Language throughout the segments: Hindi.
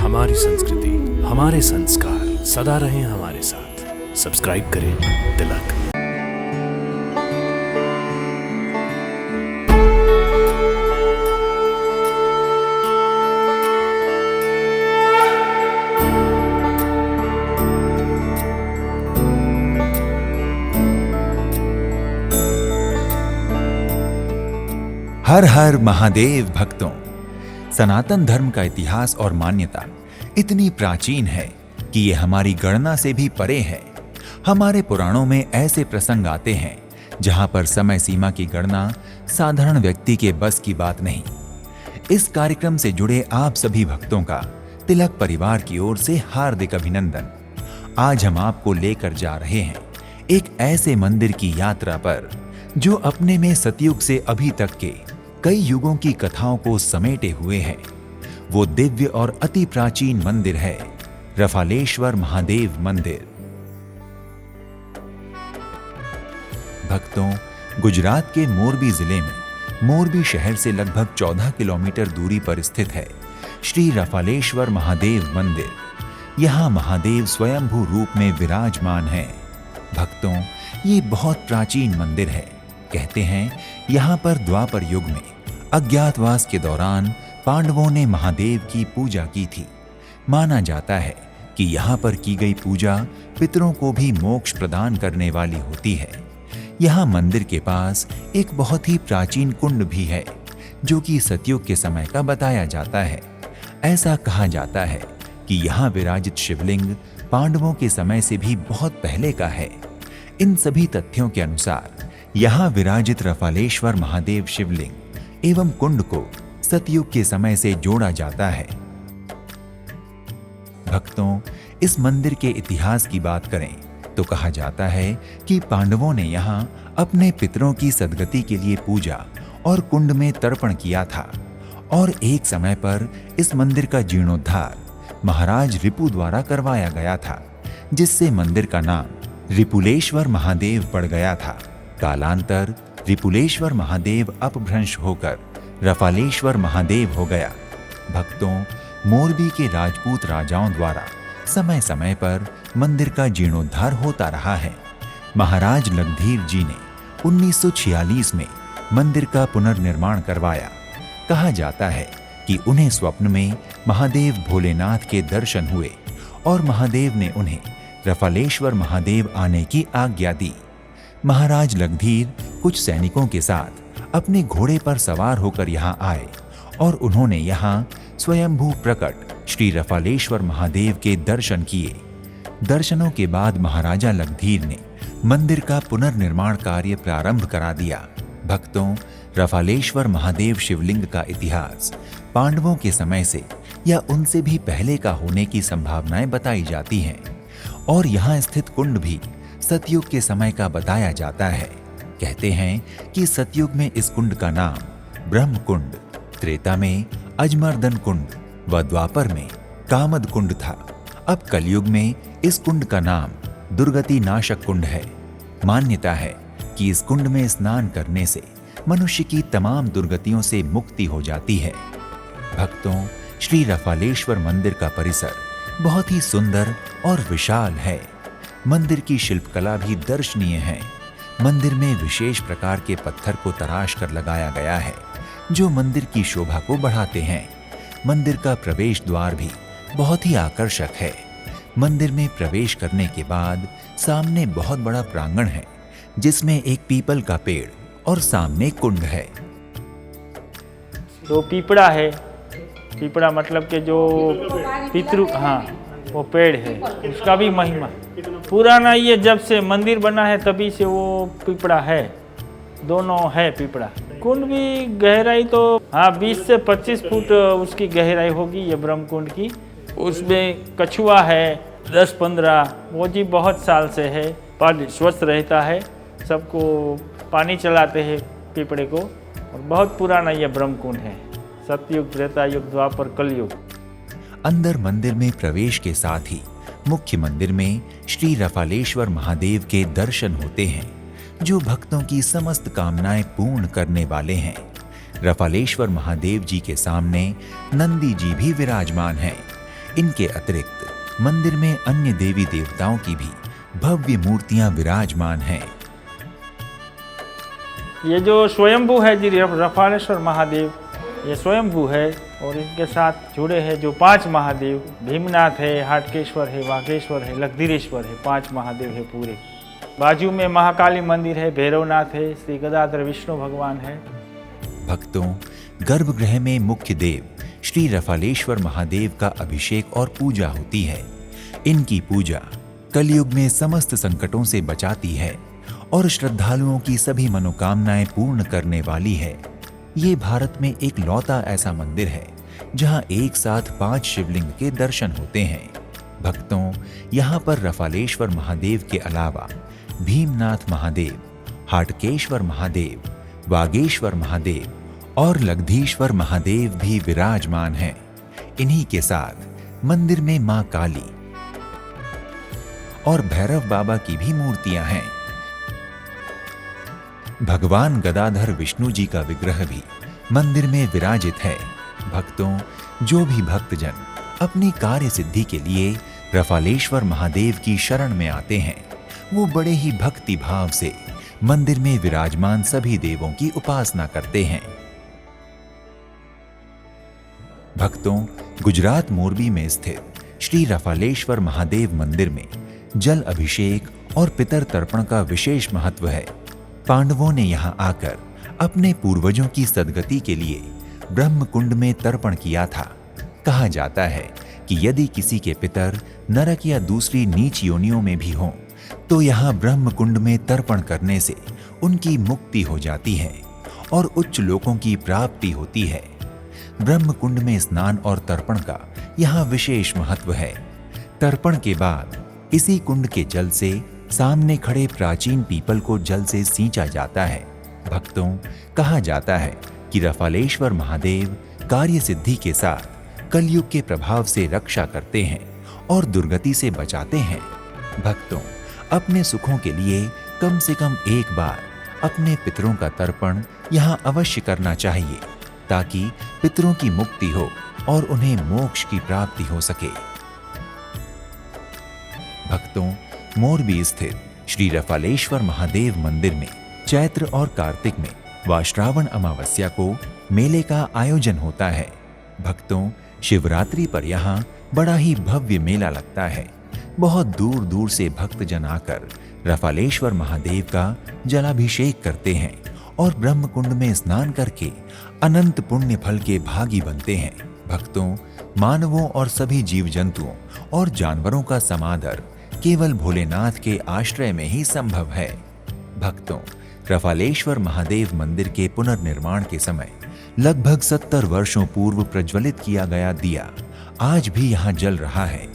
हमारी संस्कृति, हमारे संस्कार सदा रहें हमारे साथ। सब्सक्राइब करें तिलक। हर हर महादेव भक्तों, सनातन धर्म का इतिहास और मान्यता इतनी प्राचीन है कि ये हमारी गणना से भी परे है। हमारे पुराणों में ऐसे प्रसंग आते हैं जहां पर समय सीमा की गणना साधारण व्यक्ति के बस की बात नहीं। इस कार्यक्रम से जुड़े आप सभी भक्तों का तिलक परिवार की ओर से हार्दिक अभिनंदन। आज हम आपको लेकर जा रहे हैं एक ऐसे मंदिर की यात्रा पर जो अपने में सतयुग से अभी तक के कई युगों की कथाओं को समेटे हुए है। वो दिव्य और अति प्राचीन मंदिर है रफालेश्वर महादेव मंदिर। भक्तों, गुजरात के मोरबी जिले में मोरबी शहर से लगभग 14 किलोमीटर दूरी पर स्थित है श्री रफालेश्वर महादेव मंदिर। यहाँ महादेव स्वयंभू रूप में विराजमान है। भक्तों, ये बहुत प्राचीन मंदिर है। कहते हैं यहाँ पर द्वापर युग में अज्ञातवास के दौरान पांडवों ने महादेव की पूजा की थी। माना जाता है कि यहाँ पर की गई पूजा पितरों को भी मोक्ष प्रदान करने वाली होती है। यहाँ मंदिर के पास एक बहुत ही प्राचीन कुंड भी है जो कि सतयुग के समय का बताया जाता है। ऐसा कहा जाता है कि यहाँ विराजित शिवलिंग पांडवों के समय से भी बहुत पहले का है। इन सभी तथ्यों के अनुसार यहाँ विराजित रफालेश्वर महादेव शिवलिंग एवं कुंड को सतयुग के समय से जोड़ा जाता है। भक्तों, इस मंदिर के इतिहास की बात करें तो कहा जाता है कि पांडवों ने यहाँ अपने पितरों की सद्गति के लिए पूजा और कुंड में तर्पण किया था और एक समय पर इस मंदिर का जीर्णोद्धार महाराज रिपु द्वारा करवाया गया था, जिससे मंदिर का नाम रिपुलेश्वर महादेव पड़ गया था। कालांतर रिपुलेश्वर महादेव अपभ्रंश होकर रफालेश्वर महादेव हो गया। भक्तों, मोरबी के राजपूत राजाओं द्वारा समय समय पर मंदिर का जीर्णोद्धार होता रहा है। महाराज लखधीर जी ने 1946 में मंदिर का पुनर्निर्माण करवाया। कहा जाता है कि उन्हें स्वप्न में महादेव भोलेनाथ के दर्शन हुए और महादेव ने उन्हें रफालेश्वर महादेव आने की आज्ञा दी। महाराज लखधीर कुछ सैनिकों के साथ अपने घोड़े पर सवार होकर यहाँ आए और उन्होंने यहाँ स्वयंभू प्रकट श्री रफालेश्वर महादेव के दर्शन किए। दर्शनों के बाद महाराजा लखधीर ने मंदिर का पुनर्निर्माण कार्य प्रारंभ करा दिया। भक्तों, रफालेश्वर महादेव शिवलिंग का इतिहास पांडवों के समय से या उनसे भी पहले का होने की संभावनाएं बताई जाती हैं और यहाँ स्थित कुंड भी सतयुग के समय का बताया जाता है। कहते हैं कि सतयुग में इस कुंड का नाम ब्रह्म कुंड, त्रेता में अजमर्दन कुंड व द्वापर में कामद कुंड था। अब कलयुग में इस कुंड का नाम दुर्गति नाशक कुंड है। मान्यता है कि इस कुंड में स्नान करने से मनुष्य की तमाम दुर्गतियों से मुक्ति हो जाती है। भक्तों, श्री रफालेश्वर मंदिर का परिसर बहुत ही सुंदर और विशाल है। मंदिर की शिल्पकला भी दर्शनीय है। मंदिर में विशेष प्रकार के पत्थर को तराश कर लगाया गया है जो मंदिर की शोभा को बढ़ाते हैं। मंदिर का प्रवेश द्वार भी बहुत ही आकर्षक है। मंदिर में प्रवेश करने के बाद सामने बहुत बड़ा प्रांगण है जिसमें एक पीपल का पेड़ और सामने कुंड है। तो पीपड़ा है, पीपड़ा मतलब के जो पितृ, हाँ वो पेड़ है, उसका भी महिमा पुराना। ये जब से मंदिर बना है तभी से वो पीपड़ा है, दोनों है पीपड़ा। कुंड भी गहराई तो हाँ 20 से 25 फुट उसकी गहराई होगी ये ब्रह्म कुंड की। उसमें कछुआ है 10-15, वो जी बहुत साल से है। पानी स्वस्थ रहता है, सबको पानी चलाते हैं पीपड़े को। और बहुत पुराना ये ब्रह्म कुंड है, सतयुग, त्रेता युग, द्वापर, कलयुग। अंदर मंदिर में प्रवेश के साथ ही मुख्य मंदिर में श्री रफालेश्वर महादेव के दर्शन होते हैं जो भक्तों की समस्त कामनाएं पूर्ण करने वाले हैं। रफालेश्वर महादेव जी के सामने नंदी जी भी विराजमान हैं। इनके अतिरिक्त मंदिर में अन्य देवी देवताओं की भी भव्य मूर्तियां विराजमान हैं। ये जो स्वयंभू है जी रफालेश्वर महादेव, ये स्वयंभू है और इनके साथ जुड़े हैं जो 5 महादेव, भीमनाथ है, हाटकेश्वर है, वाघेश्वर है, लखधीरेश्वर है, 5 महादेव है पूरे। बाजू में महाकाली मंदिर है, भैरवनाथ है, श्री गदाधर विष्णु भगवान है। भक्तों, गर्भगृह में मुख्य देव श्री रफालेश्वर महादेव का अभिषेक और पूजा होती है। इनकी पूजा कलयुग में समस्त संकटों से बचाती है और श्रद्धालुओं की सभी मनोकामनाएं पूर्ण करने वाली है। ये भारत में एक लौता ऐसा मंदिर है जहां एक साथ 5 शिवलिंग के दर्शन होते हैं। भक्तों, यहाँ पर रफालेश्वर महादेव के अलावा भीमनाथ महादेव, हाटकेश्वर महादेव, वागेश्वर महादेव और लखधीश्वर महादेव भी विराजमान हैं। इन्हीं के साथ मंदिर में मां काली और भैरव बाबा की भी मूर्तियां हैं। भगवान गदाधर विष्णु जी का विग्रह भी मंदिर में विराजित है। भक्तों, जो भी भक्तजन अपनी कार्य सिद्धि के लिए रफालेश्वर महादेव की शरण में आते हैं, वो बड़े ही भक्ति भाव से मंदिर में विराजमान सभी देवों की उपासना करते हैं। भक्तों, गुजरात मोरबी में स्थित श्री रफालेश्वर महादेव मंदिर में जल अभिषेक और पितर तर्पण का विशेष महत्व है। पांडवों ने यहां आकर अपने पूर्वजों की सद्गति के लिए ब्रह्म कुंड में तर्पण किया था। कहा जाता है कि यदि किसी के पितर नरक या दूसरी नीच योनियों में भी हों, तो यहाँ ब्रह्म कुंड में तर्पण करने से उनकी मुक्ति हो जाती है और उच्च लोकों की प्राप्ति होती है। ब्रह्म कुंड में स्नान और तर्पण का यहाँ विशेष महत्व है। तर्पण के बाद इसी कुंड के जल से सामने खड़े प्राचीन पीपल को जल से सींचा जाता है। भक्तों, कहा जाता है कि रफालेश्वर महादेव कार्य सिद्धि के साथ कलयुग के प्रभाव से रक्षा करते हैं और दुर्गति से बचाते हैं। भक्तों, अपने सुखों के लिए कम से कम एक बार अपने पितरों का तर्पण यहाँ अवश्य करना चाहिए, ताकि पितरों की मुक्ति हो और उन्हें मोक्ष की प्राप्ति हो सके। भक्तों, मोरबी स्थित श्री रफालेश्वर महादेव मंदिर में चैत्र और कार्तिक में व श्रावण अमावस्या को मेले का आयोजन होता है। भक्तों, शिवरात्रि पर यहाँ बड़ा ही भव्य मेला लगता है। बहुत दूर दूर से भक्तजन आकर रफालेश्वर महादेव का जलाभिषेक करते हैं और ब्रह्म कुंड में स्नान करके अनंत पुण्य फल के भागी बनते हैं। भक्तों, मानवों और सभी जीव जंतुओं और जानवरों का समादर केवल भोलेनाथ के आश्रय में ही संभव है। भक्तों, रफालेश्वर महादेव मंदिर के पुनर्निर्माण के समय लगभग 70 वर्षों पूर्व प्रज्वलित किया गया दिया आज भी यहाँ जल रहा है।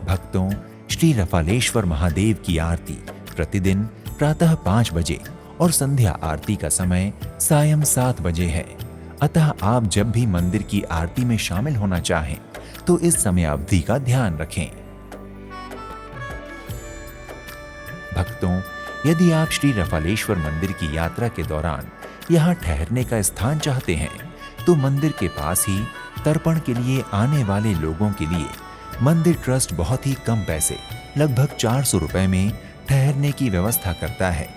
भक्तों, श्री रफालेश्वर महादेव की आरती प्रतिदिन प्रातः 5 बजे और संध्या आरती का समय सायं 7 बजे है। अतः आप जब भी मंदिर की आरती में शामिल होना चाहें तो इस समय अवधि का ध्यान रखें। भक्तों, यदि आप श्री रफालेश्वर मंदिर की यात्रा के दौरान यहाँ ठहरने का स्थान चाहते हैं, तो मंदिर के पास ही तर्पण के लिए आने वाले लोगों के लिए मंदिर ट्रस्ट बहुत ही कम पैसे, लगभग 400 रुपए में ठहरने की व्यवस्था करता है।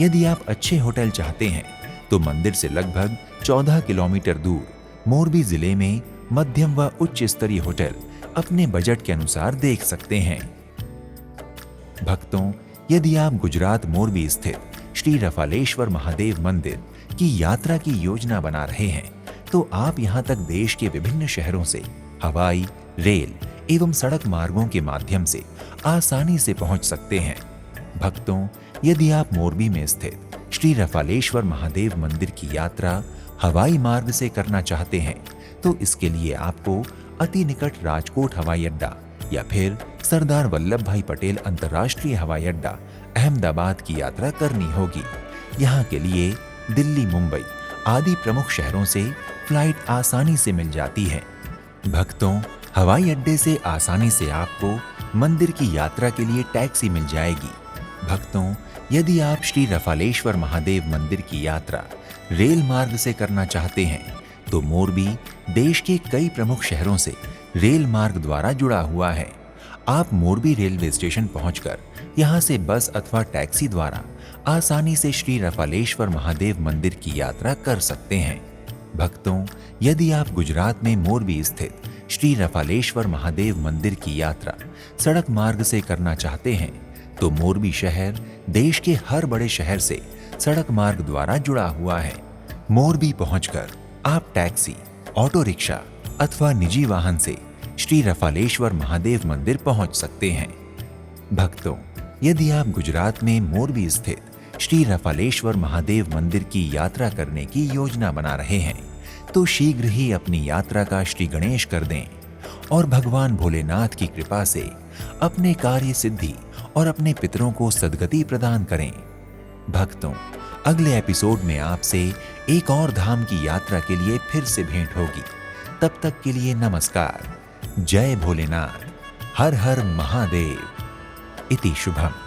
यदि आप अच्छे होटल चाहते हैं तो मंदिर से लगभग 14 किलोमीटर दूर मोरबी जिले में मध्यम व उच्च स्तरीय होटल अपने बजट के अनुसार देख सकते हैं। भक्तों, यदि आप गुजरात मोरबी स्थित श्री रफालेश्वर महादेव मंदिर की यात्रा की योजना बना रहे हैं, तो आप यहां तक देश के विभिन्न शहरों से हवाई, रेल एवं सड़क मार्गों के माध्यम से आसानी से पहुंच सकते हैं। भक्तों, यदि आप मोरबी में स्थित श्री रफालेश्वर महादेव मंदिर की यात्रा हवाई मार्ग से करना चाहते हैं, तो इसके लिए आपको अति निकट राजकोट हवाई अड्डा या फिर सरदार वल्लभ भाई पटेल अंतर्राष्ट्रीय हवाई अड्डा अहमदाबाद की यात्रा करनी होगी। यहाँ के लिए दिल्ली, मुंबई आदि प्रमुख शहरों से फ्लाइट आसानी से मिल जाती है। भक्तों, हवाई अड्डे से आसानी से आपको मंदिर की यात्रा के लिए टैक्सी मिल जाएगी। भक्तों, यदि आप श्री रफालेश्वर महादेव मंदिर की यात्रा रेल मार्ग से करना चाहते हैं, तो मोरबी देश के कई प्रमुख शहरों से रेल मार्ग द्वारा जुड़ा हुआ है। आप मोरबी रेलवे स्टेशन पहुंचकर यहां से बस अथवा टैक्सी द्वारा आसानी से श्री रफालेश्वर महादेव मंदिर की यात्रा कर सकते हैं। भक्तों, यदि आप गुजरात में मोरबी स्थित श्री रफालेश्वर महादेव मंदिर की यात्रा सड़क मार्ग से करना चाहते हैं तो मोरबी शहर देश के हर बड़े शहर से सड़क मार्ग द्वारा जुड़ा हुआ है। मोरबी पहुंचकर आप टैक्सी, ऑटो रिक्शा अथवा निजी वाहन से श्री रफालेश्वर महादेव मंदिर पहुंच सकते हैं। भक्तों, यदि आप गुजरात में मोरबी स्थित श्री रफालेश्वर महादेव मंदिर की यात्रा करने की योजना बना रहे हैं तो शीघ्र ही अपनी यात्रा का श्री गणेश कर दें और भगवान भोलेनाथ की कृपा से अपने कार्य सिद्धि और अपने पितरों को सद्गति प्रदान करें। भक्तों, अगले एपिसोड में आपसे एक और धाम की यात्रा के लिए फिर से भेंट होगी। तब तक के लिए नमस्कार। जय भोलेनाथ। हर हर महादेव। इति शुभम।